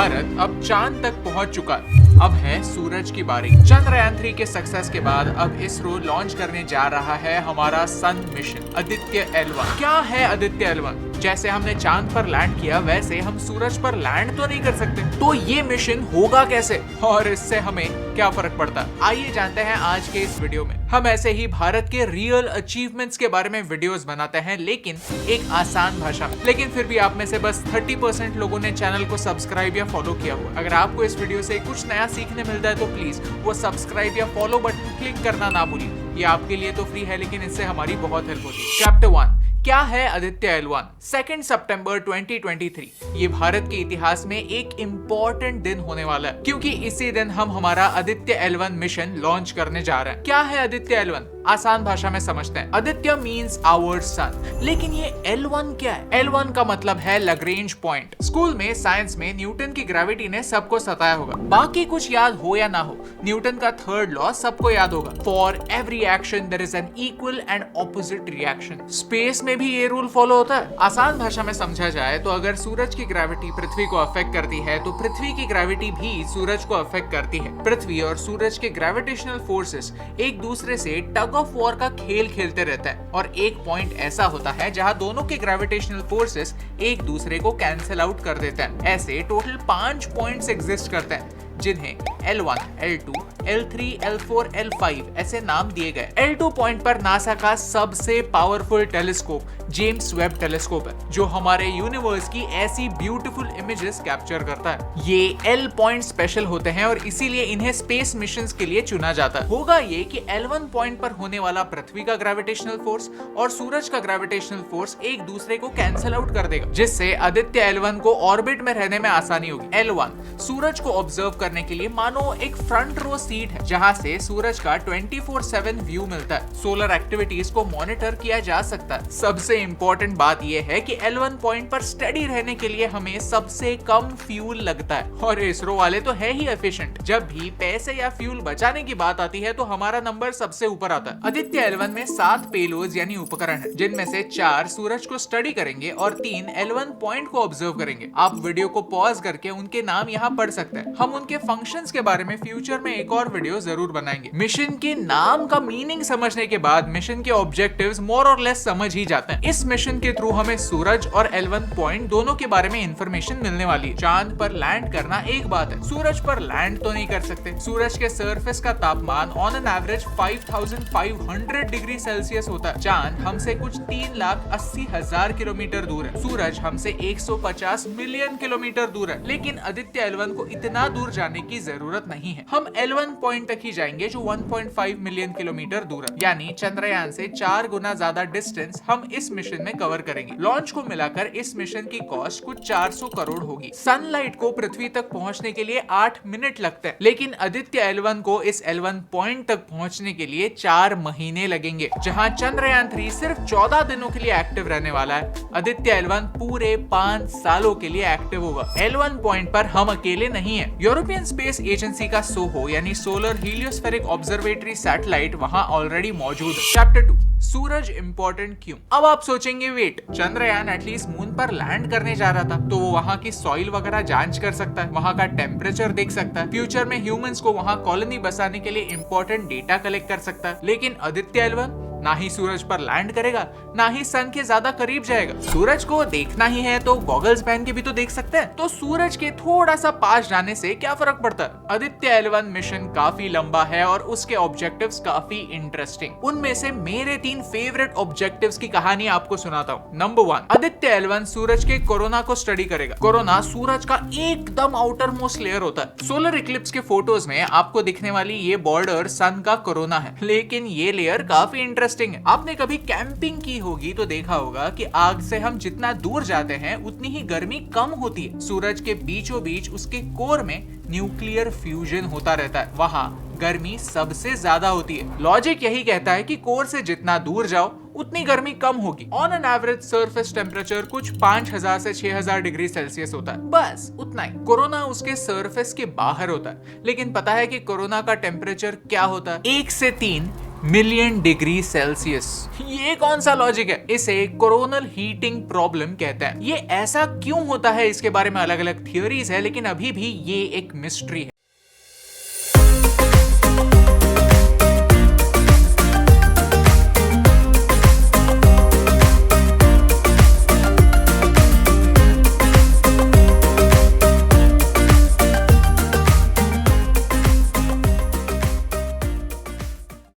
भारत अब चांद तक पहुंच चुका है। अब है सूरज की बारी। चंद्रयान 3 के सक्सेस के बाद अब इसरो लॉन्च करने जा रहा है हमारा सन मिशन आदित्य L1। क्या है आदित्य L1? जैसे हमने चांद पर लैंड किया वैसे हम सूरज पर लैंड तो नहीं कर सकते, तो ये मिशन होगा कैसे और इससे हमें क्या फर्क पड़ता है, आइए जानते हैं आज के इस वीडियो में। हम ऐसे ही भारत के रियल अचीवमेंट्स के बारे में वीडियोस बनाते हैं, लेकिन एक आसान भाषा में। लेकिन फिर भी आप में से बस 30% लोगों ने चैनल को सब्सक्राइब या फॉलो किया हुआ। अगर आपको इस वीडियो से कुछ नया सीखने मिलता है तो प्लीज वो सब्सक्राइब या फॉलो बटन क्लिक करना ना भूलिए। ये आपके लिए तो फ्री है, लेकिन इससे हमारी बहुत हेल्प होती है। चैप्टर 1, क्या है आदित्य L1? 2 सितंबर 2023 ये भारत के इतिहास में एक इम्पोर्टेंट दिन होने वाला है, क्योंकि इसी दिन हम हमारा आदित्य L1 मिशन लॉन्च करने जा रहे हैं। क्या है आदित्य L1? आसान भाषा में समझते हैं। आदित्य मींस आवर सन, लेकिन ये L1 क्या है? L1 का मतलब है लैग्रेंज पॉइंट। स्कूल में साइंस में न्यूटन की ग्रेविटी ने सबको सताया होगा, बाकी कुछ याद हो या ना हो, न्यूटन का थर्ड लॉ सबको याद होगा। For every action there is an equal and opposite reaction. Space में भी ये रूल फॉलो होता है। आसान भाषा में समझा जाए तो अगर सूरज की ग्रेविटी पृथ्वी को अफेक्ट करती है तो पृथ्वी की ग्रेविटी भी सूरज को अफेक्ट करती है। पृथ्वी और सूरज के ग्रेविटेशनल फोर्सेस एक दूसरे से टग ऑफ वॉर का खेल खेलते रहता है, और एक पॉइंट ऐसा होता है जहां दोनों के ग्रेविटेशनल फोर्सेस एक दूसरे को कैंसिल आउट कर देते हैं। ऐसे टोटल 5 पॉइंट्स एग्जिस्ट करते हैं, जिन्हें L1, L2, L3, L4, L5 ऐसे नाम दिए गए। L2 पॉइंट पर नासा का सबसे powerful telescope James Webb telescope है, जो हमारे यूनिवर्स की ऐसी ब्यूटीफुल इमेजेस कैप्चर करता है। ये L पॉइंट स्पेशल होते हैं और इसीलिए इन्हें स्पेस मिशंस के लिए चुना जाता है। होगा ये कि L1 पॉइंट पर होने वाला पृथ्वी का ग्रेविटेशनल फोर्स और सूरज का ग्रेविटेशनल फोर्स एक दूसरे को कैंसिल आउट कर देगा, जिससे आदित्य L1 को ऑर्बिट में रहने में आसानी होगी। L1 सूरज को ऑब्जर्व करने के लिए मानो एक फ्रंट रो सीट है, जहां से सूरज का 24/7 व्यू मिलता है। सोलर एक्टिविटीज को मॉनिटर किया जा सकता है। सबसे इंपॉर्टेंट बात यह है कि L1 पॉइंट पर स्टडी रहने के लिए हमें सबसे कम फ्यूल लगता है, और इसरो वाले तो है ही एफिशिएंट। जब भी पैसे या फ्यूल बचाने की बात आती है तो हमारा नंबर सबसे ऊपर आता है। आदित्य L1 में 7 पेलोड्स यानी उपकरण है, जिनमें से 4 सूरज को स्टडी करेंगे और 3 L1 पॉइंट को ऑब्जर्व करेंगे। आप वीडियो को पॉज करके उनके नाम यहाँ पढ़ सकते हैं। हम उनके फंक्शंस के बारे में फ्यूचर में एक और वीडियो जरूर बनाएंगे। मिशन के नाम का मीनिंग समझने के बाद मिशन के ऑब्जेक्टिव्स मोर और लेस समझ ही जाते हैं। इस मिशन के थ्रू हमें सूरज और L1 पॉइंट दोनों के बारे में इंफॉर्मेशन मिलने वाली है। चांद पर लैंड करना एक बात है, सूरज पर लैंड तो नहीं कर सकते। सूरज के सरफेस का तापमान on an average 5500 degree Celsius होता है। चांद हमसे कुछ 3,80,000 किलोमीटर दूर है। सूरज हमसे 150 मिलियन किलोमीटर दूर है, लेकिन आदित्य L1 को इतना दूर जाने की जरूरत नहीं है। हम L1 पॉइंट तक ही जाएंगे, जो 1.5 मिलियन किलोमीटर दूर है, यानी चंद्रयान से 4 गुना ज्यादा डिस्टेंस हम इस मिशन में कवर करेंगे। लॉन्च को मिलाकर इस मिशन की कॉस्ट कुछ 400 करोड़ होगी। सनलाइट को पृथ्वी तक पहुंचने के लिए 8 मिनट लगते हैं, लेकिन आदित्य L1 को इस L1 पॉइंट तक पहुंचने के लिए 4 महीने लगेंगे। जहां चंद्रयान 3 सिर्फ 14 दिनों के लिए एक्टिव रहने वाला है, आदित्य L1 पूरे 5 सालों के लिए एक्टिव होगा। L1 पॉइंट पर हम अकेले नहीं है। यूरोपियन स्पेस एजेंसी का सोहो यानी सोलर हीलियोस्फेरिक ऑब्जर्वेटरी सैटेलाइट वहां ऑलरेडी मौजूद है। चैप्टर 2, सूरज इंपॉर्टेंट क्यों? अब आप सोचेंगे, वेट, चंद्रयान एटलीस्ट मून पर लैंड करने जा रहा था, तो वो वहां की सॉइल वगैरह जांच कर सकता है, वहां का टेम्परेचर देख सकता है, फ्यूचर में ह्यूमंस को वहां कॉलोनी बसाने के लिए इंपॉर्टेंट डेटा कलेक्ट कर सकता है। लेकिन आदित्य L1 ना ही सूरज पर लैंड करेगा, ना ही सन के ज्यादा करीब जाएगा। सूरज को देखना ही है तो गॉगल्स पहन के भी तो देख सकते हैं, तो सूरज के थोड़ा सा पास जाने से क्या फर्क पड़ता है? आदित्य L1 मिशन काफी लंबा है और उसके ऑब्जेक्टिव्स काफी इंटरेस्टिंग। उनमें से मेरे 3 फेवरेट ऑब्जेक्टिव्स की कहानी आपको सुनाता हूँ। नंबर 1, आदित्य L1 सूरज के कोरोना को स्टडी करेगा। कोरोना सूरज का एकदम आउटर मोस्ट लेयर होता है। सोलर इक्लिप्स के फोटोज में आपको दिखने वाली ये बॉर्डर सन का कोरोना है, लेकिन ये लेयर काफी इंटरेस्टिंग है। आपने कभी कैंपिंग की होगी तो देखा होगा कि आग से हम जितना दूर जाते हैं उतनी ही गर्मी कम होती है। सूरज के बीचों बीच उसके कोर में न्यूक्लियर फ्यूजन होता रहता है, वहां गर्मी सबसे ज्यादा होती है। लॉजिक यही कहता है कि कोर से जितना दूर जाओ उतनी गर्मी कम होगी। On an average surface temperature कुछ 5000 से 6000 डिग्री सेल्सियस होता है, बस उतना ही। कोरोना उसके सरफेस के बाहर होता है, लेकिन पता है कि कोरोना का टेम्परेचर क्या होता है? 1 से 3 मिलियन डिग्री सेल्सियस। ये कौन सा लॉजिक है? इसे कोरोनल हीटिंग प्रॉब्लम कहते हैं। ये ऐसा क्यों होता है इसके बारे में अलग अलग थियोरीज है, लेकिन अभी भी ये एक मिस्ट्री है।